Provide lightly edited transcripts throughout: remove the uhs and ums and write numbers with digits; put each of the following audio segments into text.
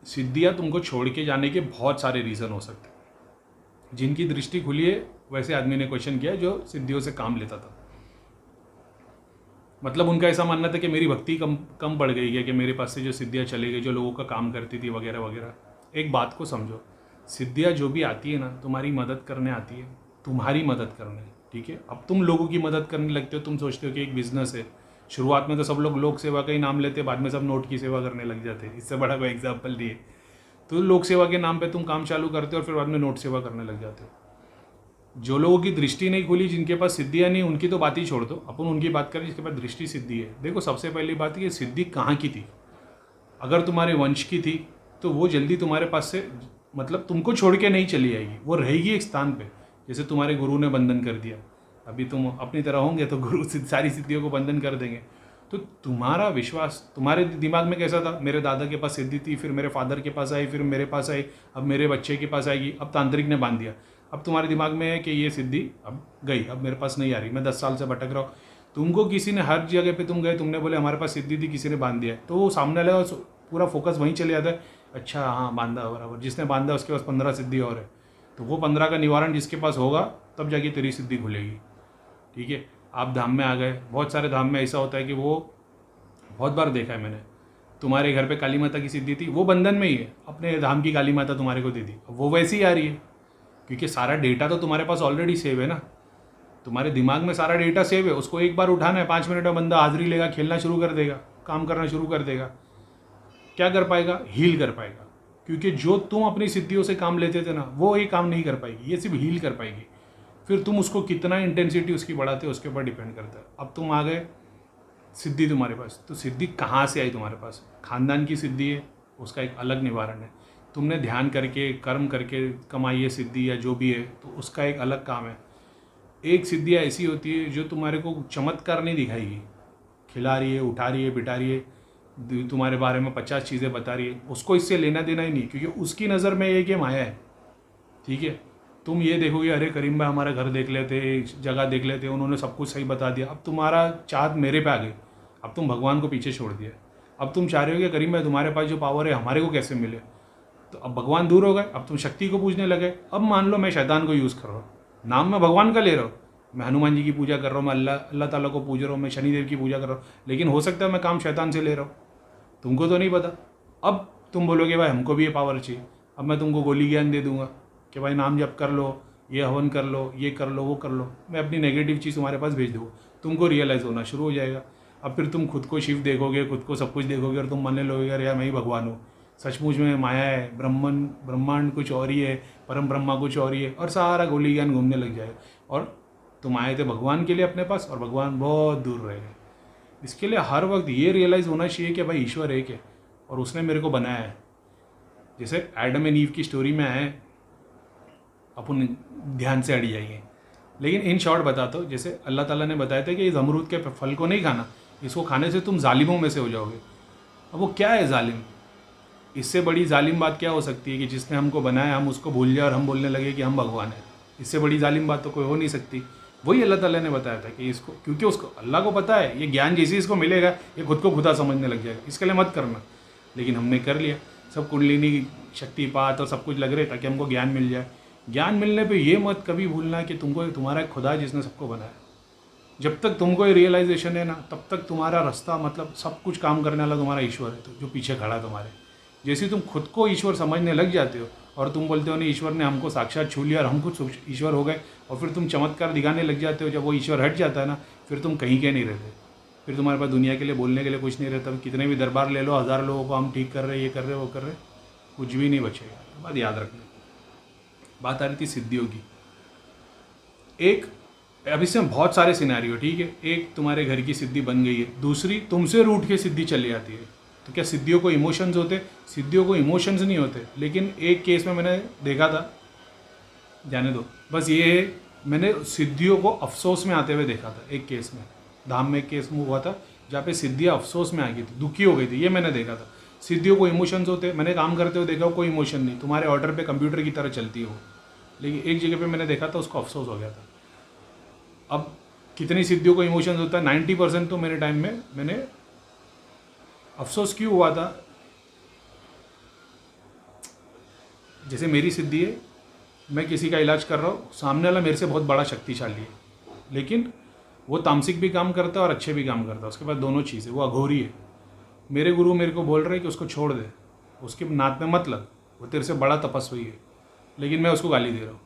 सिद्धियाँ तुमको छोड़ के जाने के बहुत सारे रीज़न हो सकते हैं। जिनकी दृष्टि खुली है वैसे आदमी ने क्वेश्चन किया जो सिद्धियों से काम लेता था। मतलब उनका ऐसा मानना था कि मेरी भक्ति कम कम बढ़ गई है कि मेरे पास से जो सिद्धियाँ चली गई, जो लोगों का काम करती थी वगैरह वगैरह। एक बात को समझो, सिद्धियाँ जो भी आती है ना, तुम्हारी मदद करने आती है, तुम्हारी मदद करने, ठीक है। अब तुम लोगों की मदद करने लगते हो, तुम सोचते हो कि एक बिजनेस है। शुरुआत में तो सब लोग लोक सेवा का ही नाम लेते, बाद में सब नोट की सेवा करने लग जाते हैं। इससे बड़ा कोई एग्जाम्पल नहीं है। तो लोक सेवा के नाम पे तुम काम चालू करते हो और फिर बाद में नोट सेवा करने लग जाते हो। जो लोगों की दृष्टि नहीं खुली, जिनके पास सिद्धियाँ नहीं, उनकी तो बात ही छोड़ दो, अपन उनकी बात करें जिसके पास दृष्टि सिद्धि है। देखो, सबसे पहली बात ये सिद्धि कहाँ की थी। अगर तुम्हारे वंश की थी तो वो जल्दी तुम्हारे पास से, मतलब तुमको छोड़ के नहीं चली आएगी, वो रहेगी एक स्थान पे। जैसे तुम्हारे गुरु ने बंधन कर दिया, अभी तुम अपनी तरह होंगे तो गुरु सारी सिद्धियों को बंधन कर देंगे। तो तुम्हारा विश्वास, तुम्हारे दिमाग में कैसा था, मेरे दादा के पास सिद्धि थी, फिर मेरे फादर के पास आई, फिर मेरे पास आई, अब मेरे बच्चे के पास आएगी, अब तांत्रिक ने बांध दिया। अब तुम्हारे दिमाग में है कि ये सिद्धि अब गई, अब मेरे पास नहीं आ रही, मैं 10 साल से भटक रहा हूँ। तुमको किसी ने, हर जगह पे तुम गए, तुमने बोले हमारे पास सिद्धि थी, किसी ने बांध दिया है, तो वो सामने लगा, पूरा फोकस वहीं चले जाता है। अच्छा हाँ, बांधा, बराबर, जिसने बांधा उसके पास 15 सिद्धि और है, तो वो 15 का निवारण जिसके पास होगा तब जाके तेरी सिद्धि खुलेगी, ठीक है। आप धाम में आ गए, बहुत सारे धाम में ऐसा होता है कि वो बहुत बार देखा है मैंने, तुम्हारे घर पे काली माता की सिद्धि थी, वो बंधन में ही है, अपने धाम की काली माता तुम्हारे को दे दी, वो वैसी ही आ रही है, क्योंकि सारा डेटा तो तुम्हारे पास ऑलरेडी सेव है ना। तुम्हारे दिमाग में सारा डेटा सेव है, उसको एक बार उठाना है, 5 मिनट में बंदा हाजिरी लेगा, खेलना शुरू कर देगा, काम करना शुरू कर देगा। क्या कर पाएगा, हील कर पाएगा, क्योंकि जो तुम अपनी सिद्धियों से काम लेते थे ना, वो ये काम नहीं कर पाएगी, ये सिर्फ हील कर पाएगी। फिर तुम उसको कितना इंटेंसिटी उसकी बढ़ाते हो उसके ऊपर डिपेंड करता है। अब तुम आ गए, सिद्धि तुम्हारे पास, तो सिद्धि कहाँ से आई तुम्हारे पास, खानदान की सिद्धि है, उसका एक अलग निवारण है। तुमने ध्यान करके, कर्म करके कमाई है सिद्धि या जो भी है, तो उसका एक अलग काम है। एक सिद्धियाँ ऐसी होती है जो तुम्हारे को चमत्कार नहीं दिखाएगी, खिला रही है, उठा रही है, बिठा रही है, तुम्हारे बारे में 50 चीज़ें बता रही है, उसको इससे लेना देना ही नहीं, क्योंकि उसकी नज़र में ये कि माया है, ठीक है। तुम ये देखोगे, अरे करीम भाई हमारा घर देख लेते, जगह देख लेते, उन्होंने सब कुछ सही बता दिया, अब तुम्हारा चाहत मेरे पे आ गई, अब तुम भगवान को पीछे छोड़ दिया। अब तुम चाह रहे हो कि करीम भाई तुम्हारे पास जो पावर है हमारे को कैसे मिले, तो अब भगवान दूर हो गए, अब तुम शक्ति को पूजने लगे। अब मान लो मैं शैतान को यूज़ कर रहा हूँ, नाम मैं भगवान का ले रहा हूँ, मैं हनुमान जी की पूजा कर रहा हूँ, मैं अल्लाह ताला को पूज रहा हूँ, मैं शनिदेव की पूजा कर रहा हूँ, लेकिन हो सकता है मैं काम शैतान से ले रहा हूँ, तुमको तो नहीं पता। अब तुम बोलोगे भाई हमको भी ये पावर चाहिए, अब मैं तुमको गोली ज्ञान दे दूंगा कि भाई नाम जप कर लो, ये हवन कर लो, ये कर लो, वो कर लो, मैं अपनी नेगेटिव चीज़ तुम्हारे पास भेज दूँगा, तुमको रियलाइज़ होना शुरू हो जाएगा। अब फिर तुम खुद को शिव देखोगे, खुद को सब कुछ देखोगे और तुम मानने लगोगे यार मैं ही भगवान हूँ, सचमुच में माया है, ब्रह्मांड कुछ और ही है, परम ब्रह्मा कुछ और ही है, और सारा गोली ज्ञान घूमने लग जाएगा। और तुम आए थे भगवान के लिए अपने पास, और भगवान बहुत दूर रहेगा। इसके लिए हर वक्त ये रियलाइज़ होना चाहिए कि भाई ईश्वर एक है और उसने मेरे को बनाया है। जैसे एडम एंड ईव की स्टोरी में है, अपन ध्यान से अड़ जाएंगे, लेकिन इन शॉर्ट बताता हूँ। जैसे अल्लाह ताला ने बताया था कि इस अमरूद के फल को नहीं खाना, इसको खाने से तुम जालिमों में से हो जाओगे। अब वो क्या है जालिम, इससे बड़ी जालिम बात क्या हो सकती है कि जिसने हमको बनाया हम उसको भूल जाए और हम बोलने लगे कि हम भगवान हैं। इससे बड़ी जालिम बात तो कोई हो नहीं सकती। वही अल्लाह ताला ने बताया था कि इसको, क्योंकि उसको अल्लाह को पता है ये ज्ञान जैसे इसको मिलेगा ये खुद को खुदा समझने लग जाएगा, इसके लिए मत करना। लेकिन हमने कर लिया, सब कुंडलिनी शक्तिपात और सब कुछ लग रहे ताकि हमको ज्ञान मिल जाए। ज्ञान मिलने पे ये मत कभी भूलना कि तुमको तुम्हारा खुदा जिसने सबको बनाया। जब तक तुमको ये रियलाइजेशन है ना, तब तक तुम्हारा रास्ता, मतलब सब कुछ काम करने वाला तुम्हारा ईश्वर है, तो जो पीछे खड़ा है तुम्हारे। जैसे तुम खुद को ईश्वर समझने लग जाते हो और तुम बोलते हो नहीं ईश्वर ने हमको साक्षात छू लिया और हम खुद ईश्वर हो गए, और फिर तुम चमत्कार दिखाने लग जाते हो, जब वो ईश्वर हट जाता है ना, फिर तुम कहीं के नहीं रहते। फिर तुम्हारे पास दुनिया के लिए बोलने के लिए कुछ नहीं रहता। कितने भी दरबार ले लो, 1000 लोगों को हम ठीक कर रहे, ये कर रहे, वो कर रहे, कुछ भी नहीं बचेगा। बात याद रखना। बात आ रही थी सिद्धियों की। एक, अब इसमें बहुत सारे सिनेरियो, ठीक है। एक, तुम्हारे घर की सिद्धि बन गई है, दूसरी तुमसे रूठ के सिद्धि चली जाती है। तो क्या सिद्धियों को इमोशंस होते? सिद्धियों को इमोशंस नहीं होते, लेकिन एक केस में मैंने देखा था, जाने दो, बस ये है, मैंने सिद्धियों को अफसोस में आते हुए देखा था। एक केस में, धाम में एक केस में हुआ था जहाँ पे सिद्धियाँ अफसोस में आ गई थी, दुखी हो गई थी, ये मैंने देखा था। सिद्धियों को इमोशंस होते, मैंने काम करते हुए देखा, कोई इमोशन नहीं, तुम्हारे ऑर्डर पे कंप्यूटर की तरह चलती हो। लेकिन एक जगह पे मैंने देखा था उसको अफसोस हो गया था। अब कितनी सिद्धियों को इमोशंस होता है? 90% तो मेरे टाइम में मैंने अफसोस क्यों हुआ था, जैसे मेरी सिद्धि है, मैं किसी का इलाज कर रहा हूँ, सामने वाला मेरे से बहुत बड़ा शक्तिशाली है, लेकिन वो तामसिक भी काम करता है और अच्छे भी काम करता है, उसके पास दोनों चीज़ें, वो अघोरी है। मेरे गुरु मेरे को बोल रहे हैं कि उसको छोड़ दे, उसके नाक में मत लग, वो तेरे से बड़ा तपस्वी है, लेकिन मैं उसको गाली दे रहा हूँ।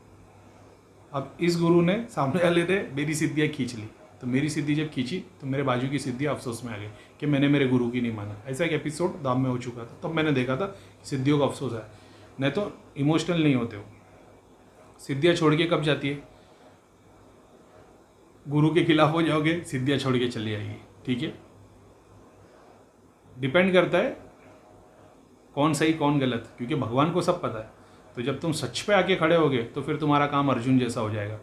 अब इस गुरु ने, सामने वाले ने मेरी सिद्धियाँ खींच ली, तो मेरी सिद्धि जब खींची तो मेरे बाजू की सिद्धि अफसोस में आ गई कि मैंने मेरे गुरु की नहीं माना। ऐसा एक एपिसोड धाम में हो चुका था, तब मैंने देखा था सिद्धियों का अफसोस है। नहीं तो इमोशनल नहीं होते हो। सिद्धियाँ छोड़ के कब जाती है? गुरु के खिलाफ हो जाओगे, सिद्धियाँ छोड़ के चली आएगी। ठीक है, डिपेंड करता है कौन सही कौन गलत, क्योंकि भगवान को सब पता है। तो जब तुम सच पे आके खड़े होगे तो फिर तुम्हारा काम अर्जुन जैसा हो जाएगा।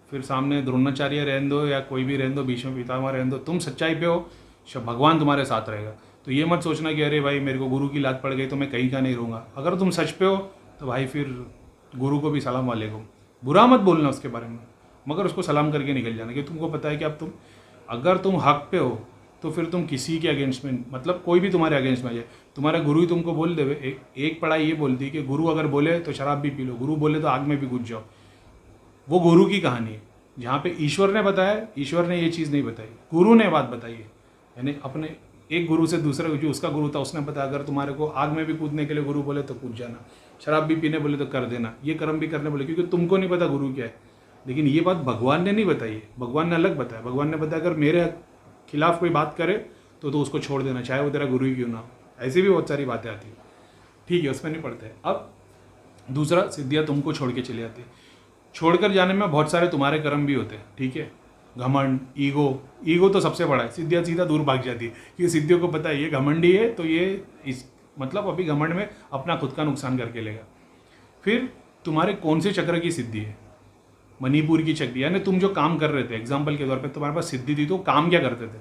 फिर सामने द्रोणाचार्य रहने दो या कोई भी रहने दो, भीष्म पितामह रहने दो, तुम सच्चाई पे हो, भगवान तुम्हारे साथ रहेगा। तो ये मत सोचना कि अरे भाई मेरे को गुरु की लात पड़ गई तो मैं कहीं का नहीं रहूँगा। अगर तुम सच पे हो तो भाई फिर गुरु को भी सलाम वालेकुम, बुरा मत बोलना उसके बारे में, मगर उसको सलाम करके निकल जाना, कि तुमको पता है कि अब अगर तुम हक पे हो तो फिर तुम किसी के अगेंस्ट में, मतलब कोई भी तुम्हारे अगेंस्ट में आ जाए, तुम्हारा गुरु ही तुमको बोल देवे। एक पढ़ाई ये बोलती है कि गुरु अगर बोले तो शराब भी पी लो, गुरु बोले तो आग में भी घुस जाओ। वो गुरु की कहानी है। जहाँ पे ईश्वर ने बताया, ईश्वर ने ये चीज़ नहीं बताई, गुरु ने बात बताई है। यानी अपने एक गुरु से दूसरे, जो उसका गुरु था उसने बताया अगर तुम्हारे को आग में भी कूदने के लिए गुरु बोले तो कूद जाना, शराब भी पीने बोले तो कर देना, ये कर्म भी करने बोले, क्योंकि तुमको नहीं पता गुरु क्या है। लेकिन ये बात भगवान ने नहीं बताई है, भगवान ने अलग बताया। भगवान ने बताया अगर मेरे खिलाफ कोई बात करे तो उसको छोड़ देना, चाहे वो तेरा गुरु ही क्यों ना हो। ऐसी भी बहुत सारी बातें आती है। ठीक है, उसमें नहीं पड़ते। अब दूसरा, सिद्धियाँ तुमको छोड़ के चली आती है। छोड़कर जाने में बहुत सारे तुम्हारे कर्म भी होते हैं। ठीक है, घमंड, ईगो तो सबसे बड़ा है। सिद्धियाँ सीधा दूर भाग जाती है, क्योंकि सिद्धियों को पता है ये घमंडी है, तो ये इस मतलब अभी घमंड में अपना खुद का नुकसान करके लेगा। फिर तुम्हारे कौन से चक्र की सिद्धि है? मणिपुर की चक्र, यानी तुम जो काम कर रहे थे, एग्जाम्पल के तौर पर तुम्हारे पास सिद्धि थी तो काम क्या करते थे?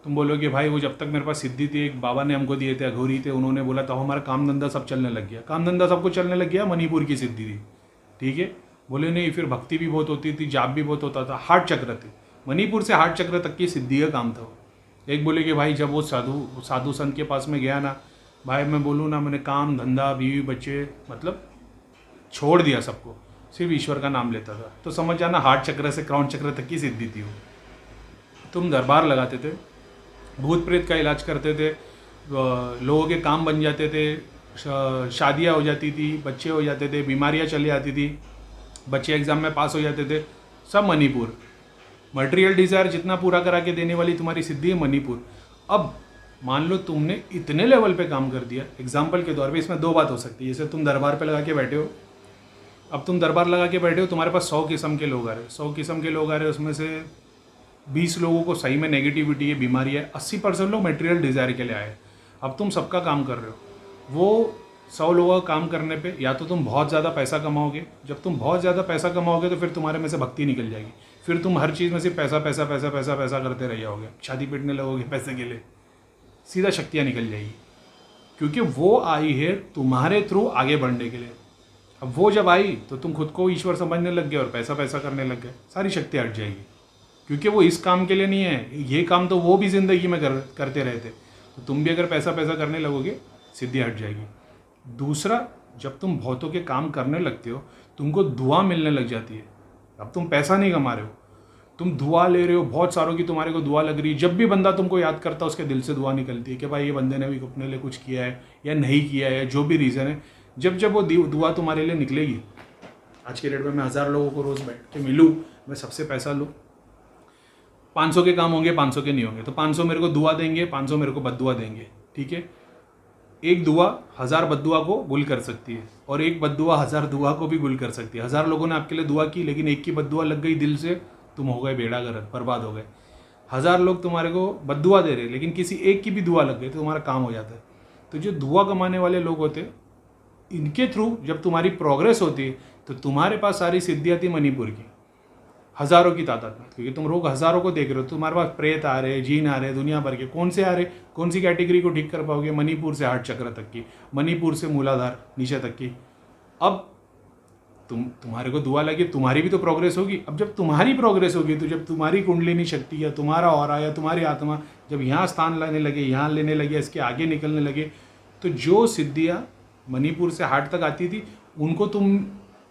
तुम बोलोगे भाई वो जब तक मेरे पास सिद्धि थी, एक बाबा ने हमको दिए थे, अघोरी थे, उन्होंने बोला तो हमारा काम धंधा सब चलने लग गया। काम धंधा सबको चलने लग गया, मणिपुर की सिद्धि थी। ठीक है, बोले नहीं, फिर भक्ति भी बहुत होती थी, जाप भी बहुत होता था, हार्ट चक्र थे। मणिपुर से हार्ट चक्र तक की सिद्धि का काम था। एक बोले कि भाई जब वो साधु संत के पास में गया ना, भाई मैं बोलूँ ना, मैंने काम धंधा बीवी बच्चे मतलब छोड़ दिया सबको, सिर्फ ईश्वर का नाम लेता था। तो समझ जाना हार्ट चक्र से क्राउन चक्र तक की सिद्धि थी वो। तुम दरबार लगाते थे, भूत प्रेत का इलाज करते थे, लोगों के काम बन जाते थे, शादियाँ हो जाती थी, बच्चे हो जाते थे, बीमारियाँ चली आती थी, बच्चे एग्जाम में पास हो जाते थे, सब मणिपुर। मटेरियल डिज़ायर जितना पूरा करा के देने वाली तुम्हारी सिद्धि है मणिपुर। अब मान लो तुमने इतने लेवल पे काम कर दिया, एग्जाम्पल के तौर पे इसमें दो बात हो सकती है। जैसे तुम दरबार पे लगा के बैठे हो, अब तुम दरबार लगा के बैठे हो, तुम्हारे पास 100 किस्म के लोग आ रहे हैं, 100 किस्म के लोग आ रहे हैं, उसमें से 20 लोगों को सही में नेगेटिविटी है, बीमारी है, 80% लोग मटेरियल डिज़ायर के लिए आए। अब तुम सबका काम कर रहे हो, वो 100 लोगों का काम करने पे या तो तुम बहुत ज़्यादा पैसा कमाओगे। जब तुम बहुत ज़्यादा पैसा कमाओगे तो फिर तुम्हारे में से भक्ति निकल जाएगी, फिर तुम हर चीज़ में सिर्फ पैसा पैसा पैसा पैसा पैसा करते रह जाओगे, छाती पीटने लगोगे पैसे के लिए, सीधा शक्तियाँ निकल जाएगी, क्योंकि वो आई है तुम्हारे थ्रू आगे बढ़ने के लिए। अब वो जब आई तो तुम खुद को ईश्वर समझने लग गए और पैसा पैसा करने लग गए, सारी शक्ति हट जाएगी, क्योंकि वो इस काम के लिए नहीं है। ये काम तो वो भी ज़िंदगी में करते रहते, तो तुम भी अगर पैसा पैसा करने लगोगे, सिद्धि हट जाएगी। दूसरा, जब तुम बहुतों के काम करने लगते हो, तुमको दुआ मिलने लग जाती है। अब तुम पैसा नहीं कमा रहे हो, तुम दुआ ले रहे हो, बहुत सारों की तुम्हारे को दुआ लग रही है। जब भी बंदा तुमको याद करता है, उसके दिल से दुआ निकलती है कि भाई ये बंदे ने भी अपने लिए कुछ किया है या नहीं किया है, जो भी रीज़न है। जब जब वो दुआ तुम्हारे लिए निकलेगी, आज के डेट में मैं 1000 लोगों को रोज़ बैठ के मिलूँ, मैं सबसे पैसा लूँ, 500 के काम होंगे, 500 के नहीं होंगे, तो 500 मेरे को दुआ देंगे, 500 मेरे को बद्दुआ देंगे। ठीक है, एक दुआ 1000 बद्दुआ को गुल कर सकती है, और एक बद्दुआ 1000 दुआ को भी गुल कर सकती है। 1000 लोगों ने आपके लिए दुआ की, लेकिन एक की बद्दुआ लग गई दिल से, तुम हो गए बेड़ागर्क, बर्बाद हो गए। 1000 लोग तुम्हारे को बद्दुआ दे रहे, लेकिन किसी एक की भी दुआ लग गई तो तुम्हारा काम हो जाता है। तो जो दुआ कमाने वाले लोग होते हैं, इनके थ्रू जब तुम्हारी प्रोग्रेस होती है तो तुम्हारे पास सारी सिद्धियाँ थी मणिपुर की, हज़ारों की तादाद में, क्योंकि तुम लोग हज़ारों को देख रहे हो। तुम्हारे पास प्रेत आ रहे, जीन आ रहे, दुनिया भर के, कौन से आ रहे, कौन सी कैटेगरी को ठीक कर पाओगे? मणिपुर से हार्ट चक्र तक की, मणिपुर से मूलाधार नीचे तक की। अब तुम्हारे को दुआ लगी, तुम्हारी भी तो प्रोग्रेस होगी। अब जब तुम्हारी प्रोग्रेस होगी, तो जब तुम्हारी कुंडलिनी शक्ति या तुम्हारा ऑरा या तुम्हारी आत्मा जब यहाँ स्थान लेने लगे, यहाँ लेने लगे, इसके आगे निकलने लगे, तो जो सिद्धियाँ मणिपुर से हार्ट तक आती थी, उनको तुम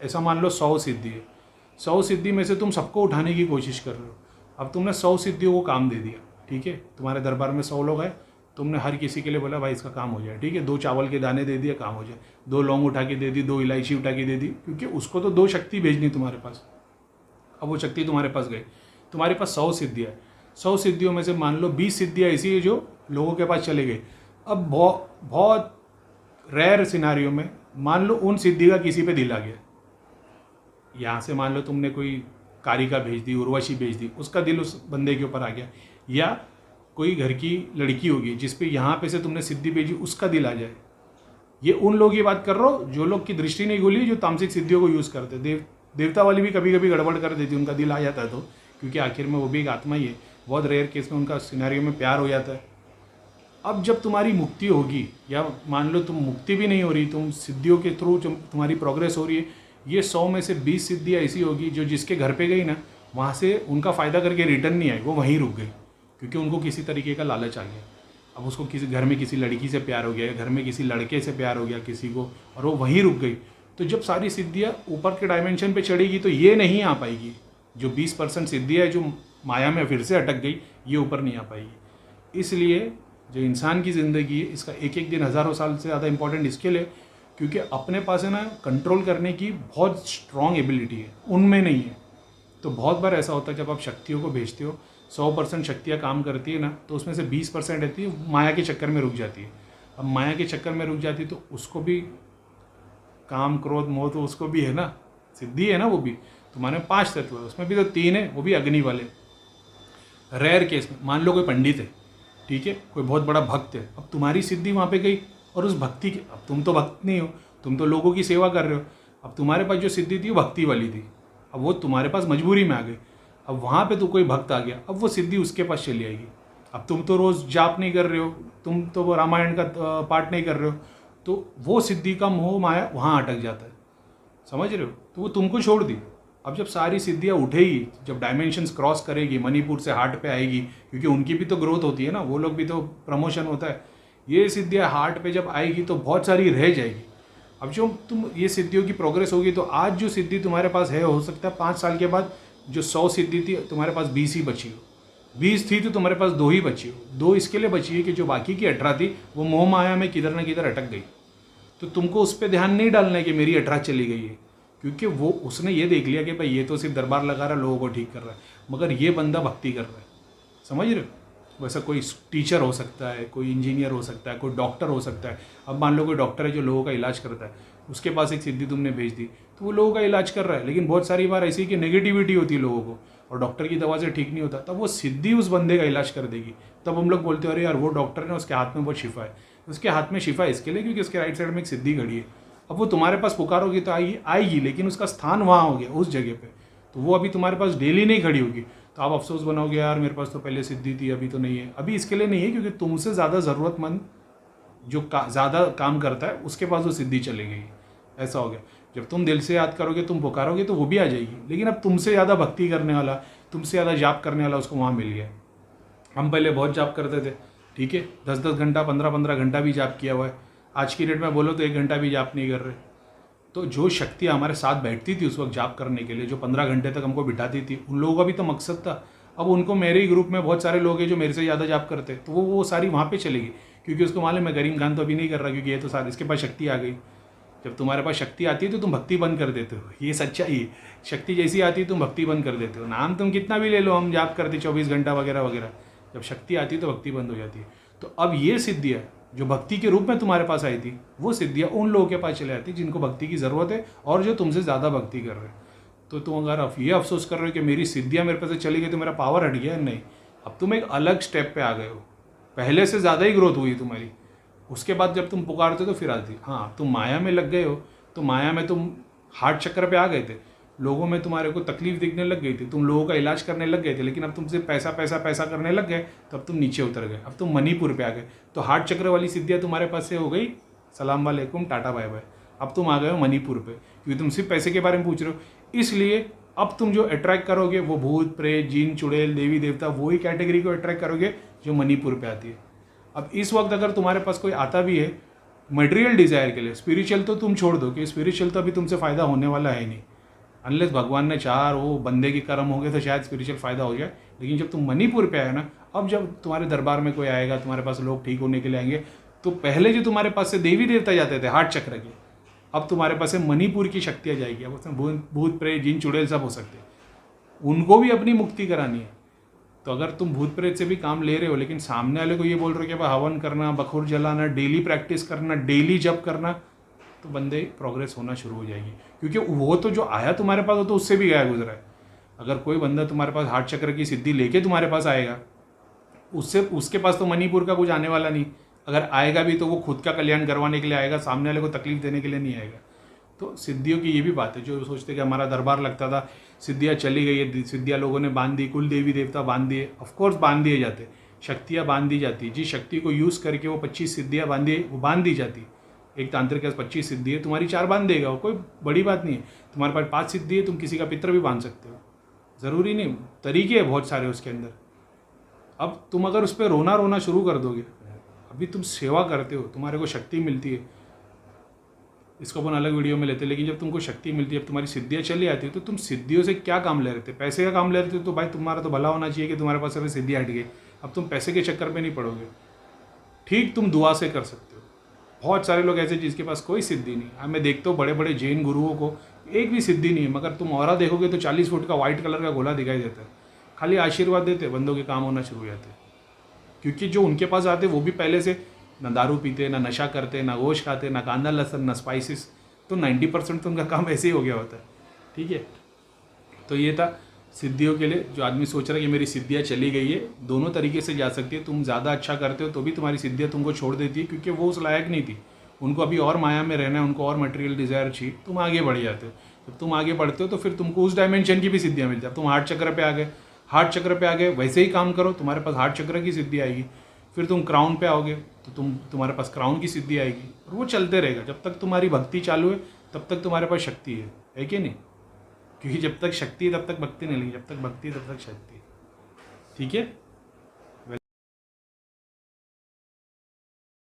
ऐसा मान लो 100 सिद्धि है, 100 सिद्धि में से तुम सबको उठाने की कोशिश कर रहे हो। अब तुमने 100 सिद्धियों को काम दे दिया, ठीक है, तुम्हारे दरबार में 100 लोग हैं, तुमने हर किसी के लिए बोला भाई इसका काम हो जाए, ठीक है, 2 चावल के दाने दे दिए, काम हो जाए, 2 लौंग उठा के दे दी, 2 इलायची उठा के दे दी, क्योंकि उसको तो 2 शक्ति भेजनी तुम्हारे पास। अब वो शक्ति तुम्हारे पास गई, तुम्हारे पास 100 सिद्धियाँ है, 100 सिद्धियों में से मान लो 20 सिद्धियाँ ऐसी है जो लोगों के पास चले गई। अब बहुत रेयर सिनारियों में मान लो उन सिद्धि का किसी पे दिल आ गया, यहाँ से मान लो तुमने कोई कारिका भेज दी, उर्वशी भेज दी, उसका दिल उस बंदे के ऊपर आ गया, या कोई घर की लड़की होगी जिस पे यहाँ पे से तुमने सिद्धि भेजी, उसका दिल आ जाए। ये उन लोगों की बात कर रहा हूँ जो लोग की दृष्टि नहीं खुली, जो तामसिक सिद्धियों को यूज़ करते। देवता वाली भी कभी कभी गड़बड़ कर देती, उनका दिल आ जाता है तो, क्योंकि आखिर में वो भी एक आत्मा ही है। बहुत रेयर केस में उनका सिनेरियो में प्यार हो जाता है। अब जब तुम्हारी मुक्ति होगी, या मान लो तुम मुक्ति भी नहीं हो रही, तुम सिद्धियों के थ्रू तुम्हारी प्रोग्रेस हो रही है, ये 100 में से 20 सिद्धियाँ ऐसी होगी जो जिसके घर पे गई ना, वहाँ से उनका फ़ायदा करके रिटर्न नहीं आई, वो वहीं रुक गई, क्योंकि उनको किसी तरीके का लालच आ गया। अब उसको किसी घर में किसी लड़की से प्यार हो गया, घर में किसी लड़के से प्यार हो गया किसी को, और वो वहीं रुक गई। तो जब सारी सिद्धियाँ ऊपर के डायमेंशन पे चढ़ेगी तो ये नहीं आ पाएगी। जो 20% सिद्धि है जो माया में फिर से अटक गई, ये ऊपर नहीं आ पाएगी। इसलिए जो इंसान की ज़िंदगी है, इसका एक एक दिन हज़ारों साल से ज़्यादा इंपॉर्टेंट इसके लिए, क्योंकि अपने पास है ना कंट्रोल करने की बहुत स्ट्रॉन्ग एबिलिटी है, उनमें नहीं है। तो बहुत बार ऐसा होता है जब आप शक्तियों को भेजते हो, 100% शक्तियाँ काम करती है ना, तो उसमें से 20% रहती है माया के चक्कर में रुक जाती है। अब माया के चक्कर में रुक जाती है तो उसको भी काम क्रोध मोह तो उसको भी है ना, सिद्धि है ना, वो भी तुम्हारे 5 तत्व है, उसमें भी तो 3 है, वो भी अग्नि वाले। रेयर केस में मान लो कोई पंडित है, ठीक है, कोई बहुत बड़ा भक्त है, अब तुम्हारी सिद्धि वहाँ पे गई और उस भक्ति की, अब तुम तो भक्त नहीं हो, तुम तो लोगों की सेवा कर रहे हो, अब तुम्हारे पास जो सिद्धि थी वो भक्ति वाली थी, अब वो तुम्हारे पास मजबूरी में आ गई। अब वहाँ पे तो कोई भक्त आ गया, अब वो सिद्धि उसके पास चली आएगी। अब तुम तो रोज़ जाप नहीं कर रहे हो, तुम तो वो रामायण का पाठ नहीं कर रहे हो, तो वो सिद्धि का मोह माया वहाँ अटक जाता है, समझ रहे हो, तो वो तुमको छोड़ दी। अब जब सारी सिद्धियाँ उठेगी, जब डायमेंशंस क्रॉस करेगी, मणिपुर से हार्ट पे आएगी, क्योंकि उनकी भी तो ग्रोथ होती है ना, वो लोग भी तो प्रमोशन होता है, ये सिद्धियाँ हार्ट पे जब आएगी तो बहुत सारी रह जाएगी। अब जो तुम ये सिद्धियों की प्रोग्रेस होगी, तो आज जो सिद्धि तुम्हारे पास है, हो सकता है 5 साल के बाद जो 100 सिद्धि थी तुम्हारे पास 20 ही बची हो, 20 थी तो तुम्हारे पास 2 ही बची हो। 2 इसके लिए बची है कि जो बाकी की 18 थी वो मोह माया में किधर ना किधर अटक गई। तो तुमको उस पर ध्यान नहीं डालना है कि मेरी 18 चली गई है, क्योंकि वो उसने ये देख लिया कि भाई ये तो सिर्फ दरबार लगा रहा है, लोगों को ठीक कर रहा है, मगर ये बंदा भक्ति कर रहा है, समझ रहे हो। वैसा कोई टीचर हो सकता है, कोई इंजीनियर हो सकता है, कोई डॉक्टर हो सकता है। अब मान लो कोई डॉक्टर है जो लोगों का इलाज करता है, उसके पास एक सिद्धि तुमने भेज दी तो वो लोगों का इलाज कर रहा है, लेकिन बहुत सारी बार ऐसी कि नेगेटिविटी होती है लोगों को और डॉक्टर की दवा से ठीक नहीं होता, तब वो सिद्धि उस बंदे का इलाज कर देगी। तब हम लोग बोलते हैं अरे यार वो डॉक्टर है, उसके हाथ में बहुत शिफा है। उसके हाथ में शिफा इसके लिए क्योंकि उसके राइट साइड में एक सिद्धि खड़ी है। अब वो तुम्हारे पास पुकारोगी तो आएगी, लेकिन उसका स्थान वहाँ हो गया उस जगह पे, तो वो अभी तुम्हारे पास डेली नहीं खड़ी होगी। तो आप अफसोस बनाओगे यार मेरे पास तो पहले सिद्धि थी, अभी तो नहीं है। अभी इसके लिए नहीं है क्योंकि तुमसे ज़्यादा ज़रूरतमंद जो ज़्यादा काम करता है उसके पास वो सिद्धि चली गई, ऐसा हो गया। जब तुम दिल से याद करोगे, तुम पुकारोगे तो वो भी आ जाएगी, लेकिन अब तुमसे ज़्यादा भक्ति करने वाला, तुमसे ज़्यादा जाप करने वाला उसको वहाँ मिल गया। हम पहले बहुत जाप करते थे, ठीक है, 10-10 घंटा 15-15 घंटा भी जाप किया हुआ है। आज की डेट में बोलो तो 1 घंटा भी जाप नहीं कर रहे। तो जो शक्ति हमारे साथ बैठती थी उस वक्त जाप करने के लिए, जो 15 घंटे तक हमको बिठाती थी, उन लोगों का भी तो मकसद था। अब उनको, मेरे ही ग्रुप में बहुत सारे लोग हैं जो मेरे से ज़्यादा जाप करते, तो वो सारी वहाँ पे चलेगी, क्योंकि उसको मालूम है करीम खान तो अभी नहीं कर रहा, क्योंकि ये तो सारे इसके पास शक्ति आ गई। जब तुम्हारे पास शक्ति आती है तो तुम भक्ति बंद कर देते हो, ये सच्चाई है। शक्ति जैसी आती है तुम भक्ति बंद कर देते हो। नाम तुम कितना भी ले लो, हम जाप करते 24 घंटा वगैरह वगैरह, जब शक्ति आती है तो भक्ति बंद हो जाती है। तो अब ये सिद्धियाँ जो भक्ति के रूप में तुम्हारे पास आई थी, वो सिद्धियाँ उन लोगों के पास चले आती जिनको भक्ति की ज़रूरत है और जो तुमसे ज़्यादा भक्ति कर रहे हैं। तो तुम अगर ये अफसोस कर रहे हो कि मेरी सिद्धियाँ मेरे पास से चली गई तो मेरा पावर हट गया, नहीं, अब तुम एक अलग स्टेप पे आ गए हो, पहले से ज़्यादा ही ग्रोथ हुई तुम्हारी। उसके बाद जब तुम पुकारते हो तो फिर आती, हाँ तुम माया में लग गए हो, तो माया में तुम हार्ट चक्र पे आ गए थे, लोगों में तुम्हारे को तकलीफ दिखने लग गई थी, तुम लोगों का इलाज करने लग गए थे, लेकिन अब तुमसे पैसा पैसा पैसा करने लग गए, तब तुम नीचे उतर गए, अब तुम मणिपुर पे आ गए। तो हार्ट चक्र वाली सिद्धियाँ तुम्हारे पास से हो गई, सलाम वालेकुम टाटा बाय बाय, अब तुम आ गए हो मणिपुर पे, क्योंकि तुम सिर्फ पैसे के बारे में पूछ रहे हो। इसलिए अब तुम जो अट्रैक्ट करोगे वो भूत प्रेत जिन चुड़ैल देवी देवता, वही कैटेगरी को अट्रैक्ट करोगे जो मणिपुर पे आती है। अब इस वक्त अगर तुम्हारे पास कोई आता भी है मटेरियल डिज़ायर के लिए। स्पिरिचुअल तो तुम छोड़ दो कि स्पिरिचुअल तो अभी तुमसे फ़ायदा होने वाला है नहीं, अनलेस भगवान ने चाह वो बंदे के कर्म हो गए तो शायद स्पिरिचुअल फ़ायदा हो जाए। लेकिन जब तुम मणिपुर पे आए ना, अब जब तुम्हारे दरबार में कोई आएगा, तुम्हारे पास लोग ठीक होने के लिए आएंगे, तो पहले जो तुम्हारे पास से देवी देवता जाते थे हार्ट चक्र के, अब तुम्हारे पास से मणिपुर की शक्तियाँ जाएगी। अब उसमें भूत प्रेत जिन चुड़ैल सब हो सकते हैं, उनको भी अपनी मुक्ति करानी है। तो अगर तुम भूत प्रेत से भी काम ले रहे हो, लेकिन सामने वाले को ये बोल रहे हो कि भाई हवन करना, बखूर जलाना, डेली प्रैक्टिस करना, डेली जप करना, तो बंदे प्रोग्रेस होना शुरू हो जाएगी। क्योंकि वो तो जो आया तुम्हारे पास, वो तो उससे भी गया गुजरा है। अगर कोई बंदा तुम्हारे पास हार्ट चक्र की सिद्धि लेके तुम्हारे पास आएगा, उसके पास तो मणिपुर का कुछ आने वाला नहीं। अगर आएगा भी तो वो खुद का कल्याण करवाने के लिए आएगा, सामने वाले को तकलीफ देने के लिए नहीं आएगा। तो सिद्धियों की ये भी बात है। जो सोचते कि हमारा दरबार लगता था, सिद्धियाँ चली गई है, सिद्धियाँ लोगों ने बांध दी, कुल देवी देवता बांध दिए, ऑफकोर्स बांध दिए जाते, शक्तियाँ बांध दी जाती। जिस शक्ति को यूज़ करके वो 25 सिद्धियाँ वो बांध दी जाती। एक तांत्रिक के पास 25 सिद्धि है, तुम्हारी 4 बांध देगा, वो कोई बड़ी बात नहीं है। तुम्हारे पास 5 सिद्धि है, तुम किसी का पितर भी बांध सकते हो, ज़रूरी नहीं। तरीके हैं बहुत सारे उसके अंदर। अब तुम अगर उस पर रोना शुरू कर दोगे, अभी तुम सेवा करते हो, तुम्हारे को शक्ति मिलती है, इसको अपन अलग वीडियो में लेते हैं। लेकिन जब तुमको शक्ति मिलती है, जब तुम्हारी सिद्धियाँ चली आती है, तो तुम सिद्धियों से क्या काम ले रहे थे? पैसे का काम ले रहे थे, तो भाई तुम्हारा तो भला होना चाहिए कि तुम्हारे पास अभी सिद्धि हट गई। अब तुम पैसे के चक्कर में नहीं पड़ोगे। ठीक, तुम दुआ से कर सकते हो। बहुत सारे लोग ऐसे जिसके पास कोई सिद्धि नहीं। अब मैं देखता हूँ बड़े बड़े जैन गुरुओं को एक भी सिद्धि नहीं है, मगर तुम औरा देखोगे तो 40 फुट का व्हाइट कलर का गोला दिखाई देता है। खाली आशीर्वाद देते, बंदों के काम होना शुरू हो जाते। क्योंकि जो उनके पास आते वो भी पहले से ना दारू पीते, ना नशा करते, ना गोश्त खाते, ना कांदा लहसुन, ना स्पाइसेस, तो 90% तो उनका काम ऐसे ही हो गया होता है। ठीक है, तो ये था सिद्धियों के लिए। जो आदमी सोच रहा है कि मेरी सिद्धियाँ चली गई है, दोनों तरीके से जा सकती है। तुम ज़्यादा अच्छा करते हो तो भी तुम्हारी सिद्धियाँ तुमको छोड़ देती है, क्योंकि वो उस लायक नहीं थी। उनको अभी और माया में रहना है, उनको और मटेरियल डिज़ायर चाहिए। तुम आगे बढ़ जाते हो। जब तुम आगे बढ़ते हो तो फिर तुमको उस डायमेंशन की भी सिद्धियाँ मिल जाती। तुम हार्ट चक्र पे आ गए, हार्ट चक्र पे आ गए, वैसे ही काम करो, तुम्हारे पास हार्ट चक्र की सिद्धि आएगी। फिर तुम क्राउन पे आओगे तो तुम्हारे पास क्राउन की सिद्धि आएगी, और वो चलते रहेगा। जब तक तुम्हारी भक्ति चालू है तब तक तुम्हारे पास शक्ति है कि नहीं? क्योंकि जब तक शक्ति है तब तक भक्ति नहीं लगी, जब तक भक्ति है तब तक शक्ति है। ठीक है।